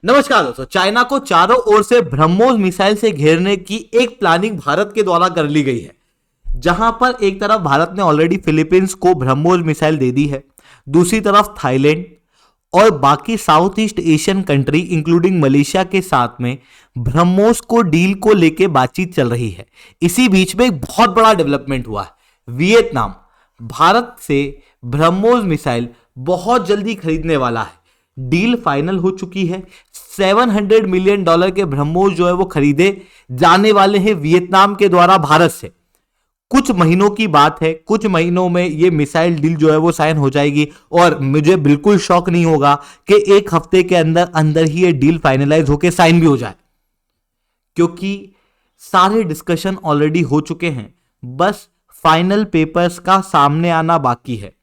नमस्कार दोस्तों, चाइना को चारों ओर से ब्रह्मोस मिसाइल से घेरने की एक प्लानिंग भारत के द्वारा कर ली गई है। जहां पर एक तरफ भारत ने ऑलरेडी फिलीपींस को ब्रह्मोस मिसाइल दे दी है, दूसरी तरफ थाईलैंड और बाकी south east Asian country including Malaysia के साथ में ब्रह्मोस को डील को लेके बातचीत चल रही है। इसी बीच में एक बहुत बड़ा डेवलपमेंट हुआ है। वियतनाम भारत से ब्रह्मोस मिसाइल बहुत जल्दी खरीदने वाला है। डील फाइनल हो चुकी है। $700 मिलियन के ब्रह्मोस जो है वो खरीदे जाने वाले हैं वियतनाम के द्वारा भारत से। कुछ महीनों की बात है, कुछ महीनों में ये मिसाइल डील जो है वो साइन हो जाएगी और मुझे बिल्कुल शौक नहीं होगा कि एक हफ्ते के अंदर अंदर ही ये डील फाइनलाइज होकर साइन भी हो जाए, क्योंकि सारे डिस्कशन ऑलरेडी हो चुके हैं। बस फाइनल पेपर्स का सामने आना बाकी है।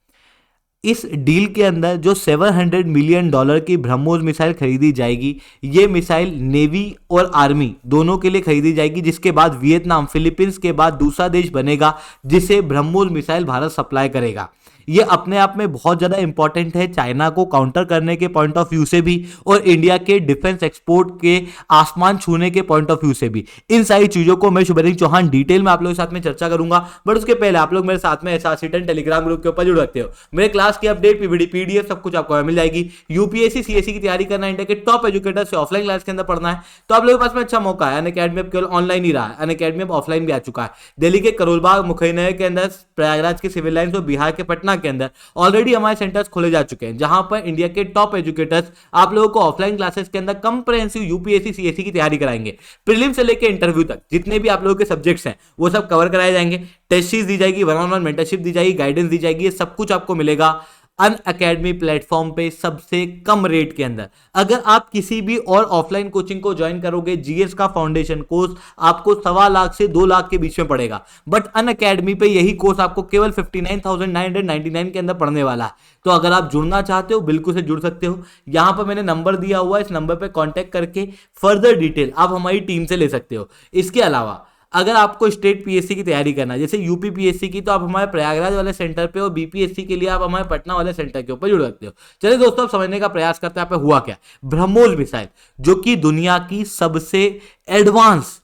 इस डील के अंदर जो $700 मिलियन की ब्रह्मोस मिसाइल खरीदी जाएगी, ये मिसाइल नेवी और आर्मी दोनों के लिए खरीदी जाएगी, जिसके बाद वियतनाम फिलीपींस के बाद दूसरा देश बनेगा जिसे ब्रह्मोस मिसाइल भारत सप्लाई करेगा। ये अपने आप में बहुत ज़्यादा इंपॉर्टेंट है चाइना को काउंटर करने के पॉइंट ऑफ व्यू से भी और इंडिया के डिफेंस एक्सपोर्ट के आसमान छूने के पॉइंट ऑफ व्यू से भी। इन सारी चीज़ों को मैं शुभेंद्र चौहान डिटेल में आप लोगों के साथ में चर्चा करूंगा, बट उसके पहले आप लोग मेरे साथ में एसआरसी10 टेलीग्राम ग्रुप के ऊपर जुड़ सकते हो। मेरे क्लास की अपडेट पीवीडी पीडीएफ सब कुछ आपको मिल जाएगी। यूपीएससी सीएससी की तैयारी करना है, इंडिया के टॉप एजुकेटर से ऑफलाइन क्लास के अंदर पढ़ना है, तो आप लोगों के पास में अच्छा मौका है। अनअकैडमी अब केवल ऑनलाइन ही रहा है, अनअकैडमी अब ऑफलाइन भी आ चुका है। दिल्ली के करोलबाग मुखैनगर के अंदर, प्रयागराज के सिविल लाइन्स और बिहार के पटना के अंदर ऑलरेडी हमारे सेंटर्स खोले जा चुके हैं, जहां पर इंडिया के टॉप एजुकेटर्स आप लोगों को ऑफलाइन क्लासेस के अंदर कंप्रिहेंसिव यूपीएससी सीएससी की तैयारी कराएंगे। प्रीलिम से लेकर इंटरव्यू तक जितने भी आप लोगों के सब्जेक्ट्स हैं वो सब कवर कराए जाएंगे। टेस्ट सीरीज दी जाएगी, वन ऑन वन मेंटरशिप दी जाएगी, गाइडेंस दी जाएगी। ये सब कुछ आपको मिलेगा अनअकैडमी प्लेटफॉर्म पे सबसे कम रेट के अंदर। अगर आप किसी भी और ऑफलाइन कोचिंग को ज्वाइन करोगे, जीएस का फाउंडेशन कोर्स आपको 1.25 लाख से 2 लाख के बीच में पड़ेगा, बट अनअकैडमी पे यही कोर्स आपको केवल 59,999 के अंदर पढ़ने वाला है। तो अगर आप जुड़ना चाहते हो बिल्कुल से जुड़ सकते हो। यहां पर मैंने नंबर दिया हुआ है, इस नंबर पर कॉन्टैक्ट करके फर्दर डिटेल आप हमारी टीम से ले सकते हो। इसके अलावा अगर आपको स्टेट पीएससी की तैयारी करना है, जैसे यूपी पीएससी की, तो आप हमारे प्रयागराज वाले सेंटर पे, और बीपीएससी के लिए आप हमारे पटना वाले सेंटर के ऊपर जुड़ सकते हो। चलिए दोस्तों, अब समझने का प्रयास करते हैं यहाँ पे हुआ क्या। ब्रह्मोस मिसाइल जो कि दुनिया की सबसे एडवांस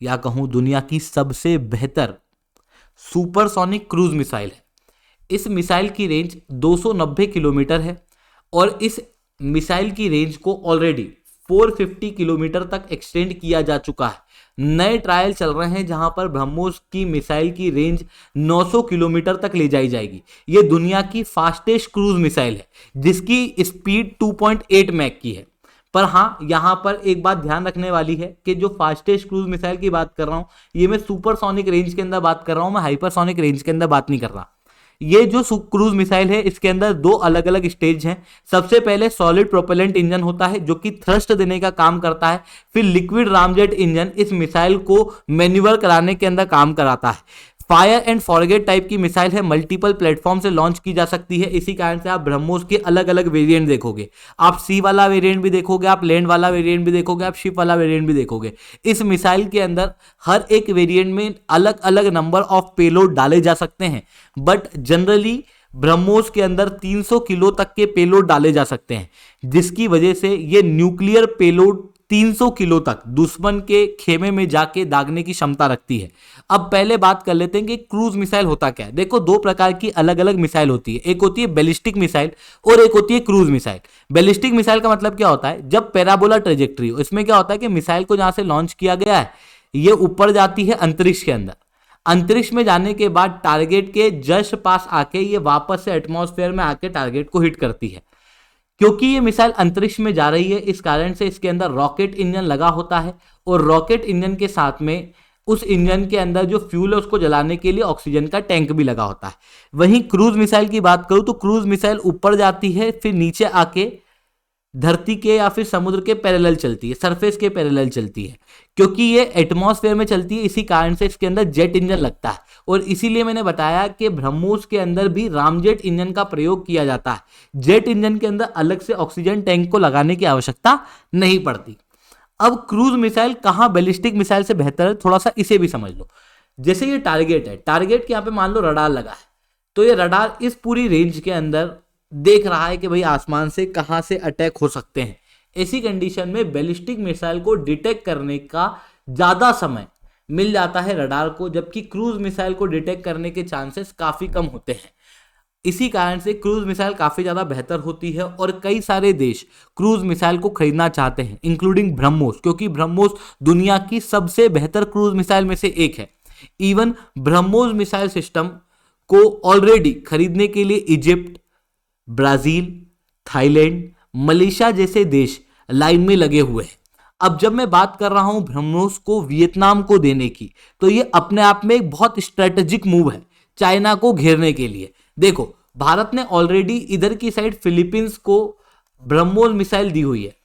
या कहूं दुनिया की सबसे बेहतर सुपरसोनिक क्रूज मिसाइल है। इस मिसाइल की रेंज 290 किलोमीटर है और इस मिसाइल की रेंज को ऑलरेडी 450 किलोमीटर तक एक्सटेंड किया जा चुका है। नए ट्रायल चल रहे हैं जहां पर ब्रह्मोस की मिसाइल की रेंज 900 किलोमीटर तक ले जाई जाएगी। यह दुनिया की फास्टेस्ट क्रूज मिसाइल है जिसकी स्पीड 2.8 मैक की है। पर हाँ, यहां पर एक बात ध्यान रखने वाली है कि जो फास्टेस्ट क्रूज मिसाइल की बात कर रहा हूं, ये मैं सुपरसोनिक रेंज के अंदर बात कर रहा हूं, मैं हाइपरसोनिक रेंज के अंदर बात नहीं कर रहा। ये जो क्रूज मिसाइल है इसके अंदर 2 अलग अलग स्टेज हैं। सबसे पहले सॉलिड प्रोपेलेंट इंजन होता है जो कि थ्रस्ट देने का काम करता है। फिर लिक्विड रामजेट इंजन इस मिसाइल को मैन्यूवर कराने के अंदर काम कराता है। फायर एंड फॉरगेट टाइप की मिसाइल है, मल्टीपल प्लेटफॉर्म से लॉन्च की जा सकती है। इसी कारण से आप ब्रह्मोस के अलग अलग वेरिएंट देखोगे। आप सी वाला वेरिएंट भी देखोगे, आप लैंड वाला वेरिएंट भी देखोगे, आप शिप वाला वेरिएंट भी देखोगे। इस मिसाइल के अंदर हर एक वेरिएंट में अलग अलग नंबर ऑफ पेलोड डाले जा सकते हैं, बट जनरली ब्रह्मोस के अंदर 300 किलो तक के पेलोड डाले जा सकते हैं, जिसकी वजह से ये न्यूक्लियर पेलोड 300 किलो तक दुश्मन के खेमे में जाके दागने की क्षमता रखती है। अब पहले बात कर लेते हैं कि क्रूज मिसाइल होता क्या है। देखो, 2 प्रकार की अलग अलग मिसाइल होती है। एक होती है बैलिस्टिक मिसाइल और एक होती है क्रूज मिसाइल। बैलिस्टिक मिसाइल का मतलब क्या होता है, जब पैराबोला ट्रेजेक्ट्री हो, इसमें क्या होता है कि मिसाइल को जहां से लॉन्च किया गया है ये ऊपर जाती है अंतरिक्ष के अंदर। अंतरिक्ष में जाने के बाद टारगेट के जस्ट पास आके ये वापस से एटमॉस्फेयर में आके टारगेट को हिट करती है। क्योंकि ये मिसाइल अंतरिक्ष में जा रही है, इस कारण से इसके अंदर रॉकेट इंजन लगा होता है और रॉकेट इंजन के साथ में उस इंजन के अंदर जो फ्यूल है उसको जलाने के लिए ऑक्सीजन का टैंक भी लगा होता है। वहीं क्रूज मिसाइल की बात करूं तो क्रूज मिसाइल ऊपर जाती है, फिर नीचे आके धरती के या फिर समुद्र के पैरेलल चलती है, सरफेस के पैरेलल चलती है। क्योंकि ये एटमॉस्फेयर में चलती है, इसी कारण से इसके अंदर जेट इंजन लगता है और इसीलिए मैंने बताया कि ब्रह्मोस के अंदर भी रामजेट इंजन का प्रयोग किया जाता है। जेट इंजन के अंदर अलग से ऑक्सीजन टैंक को लगाने की आवश्यकता नहीं पड़ती। अब क्रूज मिसाइल कहां बैलिस्टिक मिसाइल से बेहतर है, थोड़ा सा इसे भी समझ लो। जैसे ये टारगेट है, टारगेट के यहाँ पे मान लो रडार लगा है, तो ये रडार इस पूरी रेंज के अंदर देख रहा है कि भाई आसमान से कहां से अटैक हो सकते हैं, ऐसी कंडीशन में बैलिस्टिक मिसाइल को डिटेक्ट करने का ज़्यादा समय मिल जाता है रडार को, जबकि क्रूज मिसाइल को डिटेक्ट करने के चांसेस काफ़ी कम होते हैं। इसी कारण से क्रूज मिसाइल काफ़ी ज़्यादा बेहतर होती है और कई सारे देश क्रूज मिसाइल को खरीदना चाहते हैं, इंक्लूडिंग ब्रह्मोस, क्योंकि ब्रह्मोस दुनिया की सबसे बेहतर क्रूज मिसाइल में से एक है। इवन ब्रह्मोस मिसाइल सिस्टम को ऑलरेडी खरीदने के लिए इजिप्ट, ब्राज़ील, थाईलैंड, मलेशिया जैसे देश लाइन में लगे हुए हैं। अब जब मैं बात कर रहा हूं ब्रह्मोस को वियतनाम को देने की, तो ये अपने आप में एक बहुत स्ट्रेटेजिक मूव है चाइना को घेरने के लिए। देखो, भारत ने ऑलरेडी इधर की साइड फिलीपींस को ब्रह्मोस मिसाइल दी हुई है।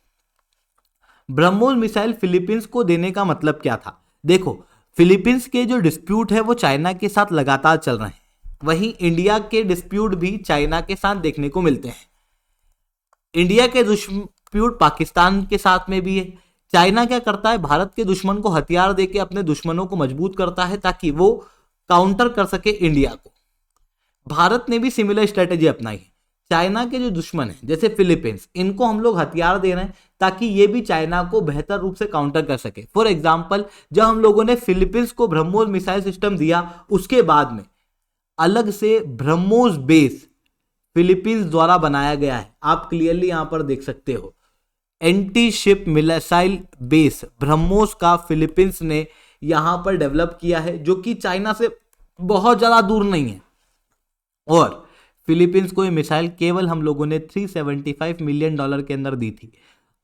ब्रह्मोस मिसाइल फिलीपींस को देने का मतलब क्या था? देखो, फिलीपींस के जो डिस्प्यूट है वो चाइना के साथ लगातार चल रहे हैं, वहीं इंडिया के डिस्प्यूट भी चाइना के साथ देखने को मिलते हैं। इंडिया के डिस्प्यूट पाकिस्तान के साथ में भी है। चाइना क्या करता है? भारत के दुश्मन को हथियार देके अपने दुश्मनों को मजबूत करता है ताकि वो काउंटर कर सके इंडिया को। भारत ने भी सिमिलर स्ट्रेटेजी अपनाई है। चाइना के जो दुश्मन हैं जैसे फिलीपींस, इनको हम लोग हथियार दे रहे हैं ताकि ये भी चाइना को बेहतर रूप से काउंटर कर सके। फॉर एग्जाम्पल, जब हम लोगों ने फिलीपींस को ब्रह्मोस मिसाइल सिस्टम दिया, उसके बाद में अलग से ब्रह्मोस बेस फिलीपींस द्वारा बनाया गया है। आप क्लियरली यहां पर देख सकते हो, anti ship missile base BrahMos का फिलीपींस ने यहां पर डेवलप किया है, जो कि चाइना से बहुत ज्यादा दूर नहीं है। और फिलीपींस को ये मिसाइल केवल हम लोगों ने $375 मिलियन के अंदर दी थी।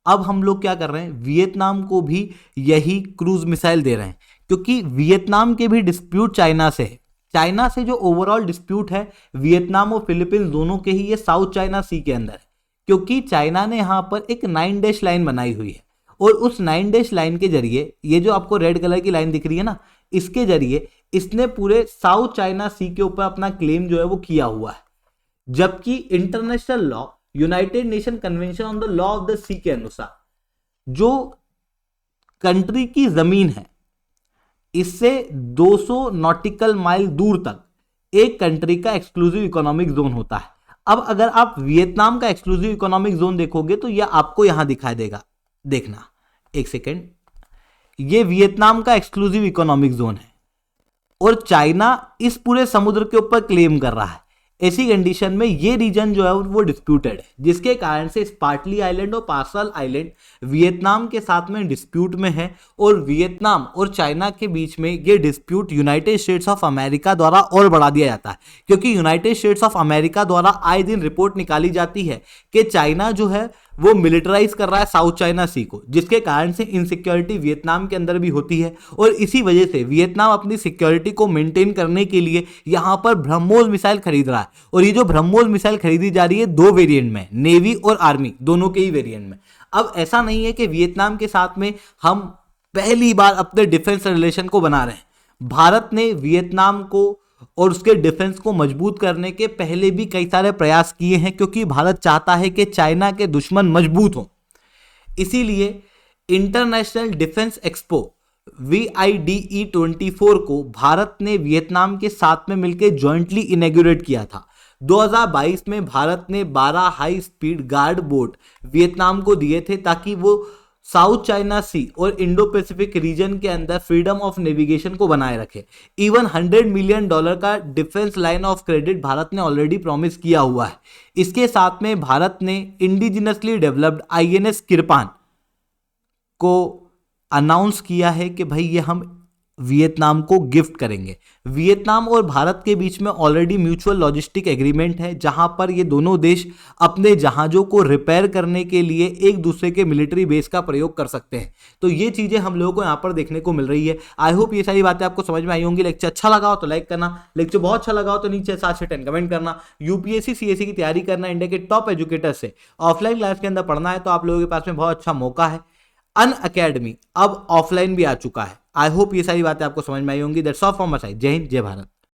अब हम लोग क्या कर रहे हैं? वियतनाम को भी यही क्रूज मिसाइल दे रहे हैं, क्योंकि वियतनाम के भी डिस्प्यूट चाइना से है। चाइना से जो ओवरऑल डिस्प्यूट है वियतनाम और फिलीपींस दोनों के ही, ये साउथ चाइना सी के अंदर है, क्योंकि चाइना ने यहां पर एक 9 डैश लाइन बनाई हुई है। और उस 9 डैश लाइन के जरिए, ये जो आपको रेड कलर की लाइन दिख रही है ना, इसके जरिए इसने पूरे साउथ चाइना सी के ऊपर अपना क्लेम जो है वो किया हुआ है। जबकि international law, United Nation convention on the law of the sea के अनुसार, जो कंट्री की जमीन है, इससे 200 नॉटिकल माइल दूर तक एक कंट्री का एक्सक्लूसिव इकोनॉमिक जोन होता है। अब अगर आप वियतनाम का एक्सक्लूसिव इकोनॉमिक जोन देखोगे तो यह आपको यहां दिखाई देगा। देखना एक सेकेंड, ये वियतनाम का एक्सक्लूसिव इकोनॉमिक जोन है और चाइना इस पूरे समुद्र के ऊपर क्लेम कर रहा है। ऐसी कंडीशन में ये रीजन जो है वो डिस्प्यूटेड है, जिसके कारण से स्पार्टली आइलैंड और पार्सल आइलैंड वियतनाम के साथ में डिस्प्यूट में है। और वियतनाम और चाइना के बीच में ये dispute United states of America द्वारा और बढ़ा दिया जाता है, क्योंकि यूनाइटेड स्टेट्स ऑफ अमेरिका द्वारा आए दिन रिपोर्ट निकाली जाती है कि चाइना जो है वो मिलिटराइज कर रहा है साउथ चाइना सी को, जिसके कारण से इनसिक्योरिटी वियतनाम के अंदर भी होती है। और इसी वजह से वियतनाम अपनी सिक्योरिटी को मेंटेन करने के लिए यहां पर ब्रह्मोस मिसाइल खरीद रहा है। और ये जो ब्रह्मोस मिसाइल खरीदी जा रही है 2 वेरिएंट में, नेवी और आर्मी दोनों के ही वेरिएंट में। अब ऐसा नहीं है कि वियतनाम के साथ में हम पहली बार अपने डिफेंस रिलेशन को बना रहे हैं। भारत ने वियतनाम को और उसके डिफेंस को मजबूत करने के पहले भी कई सारे प्रयास किए हैं, क्योंकि भारत चाहता है कि चाइना के दुश्मन मजबूत हों। इसीलिए इंटरनेशनल डिफेंस एक्सपो VIDE 24 को भारत ने वियतनाम के साथ में मिलकर जॉइंटली इनॉग्रेट किया था। 2022 में भारत ने 12 high speed guard boat Vietnam को दिए थे, ताकि वो साउथ चाइना सी और इंडो पैसिफिक रीजन के अंदर फ्रीडम ऑफ नेविगेशन को बनाए रखे। इवन $100 मिलियन का defence line of credit Bharat ने ऑलरेडी प्रॉमिस किया हुआ है। इसके साथ में भारत ने इंडिजिनसली डेवलप्ड INS किरपान को अनाउंस किया है कि भाई ये हम वियतनाम को गिफ्ट करेंगे। वियतनाम और भारत के बीच में ऑलरेडी म्यूचुअल लॉजिस्टिक एग्रीमेंट है, जहां पर ये दोनों देश अपने जहाज़ों को रिपेयर करने के लिए एक दूसरे के मिलिट्री बेस का प्रयोग कर सकते हैं। तो ये चीज़ें हम लोगों को यहाँ पर देखने को मिल रही है। आई होप ये सारी बातें आपको समझ में आई होंगी। लेक्चर अच्छा लगा हो तो लाइक करना, लेक्चर बहुत अच्छा लगा हो तो नीचे 7 से 10 कमेंट करना। UPSC CSE की तैयारी करना, इंडिया के टॉप एजुकेटर से ऑफलाइन क्लास के अंदर पढ़ना है तो आप लोगों के पास में बहुत अच्छा मौका है। अनअकैडमी अब ऑफलाइन भी आ चुका है। आई होप ये सारी बातें आपको समझ में आई होंगी। That's all from my side. जय हिंद, जय भारत।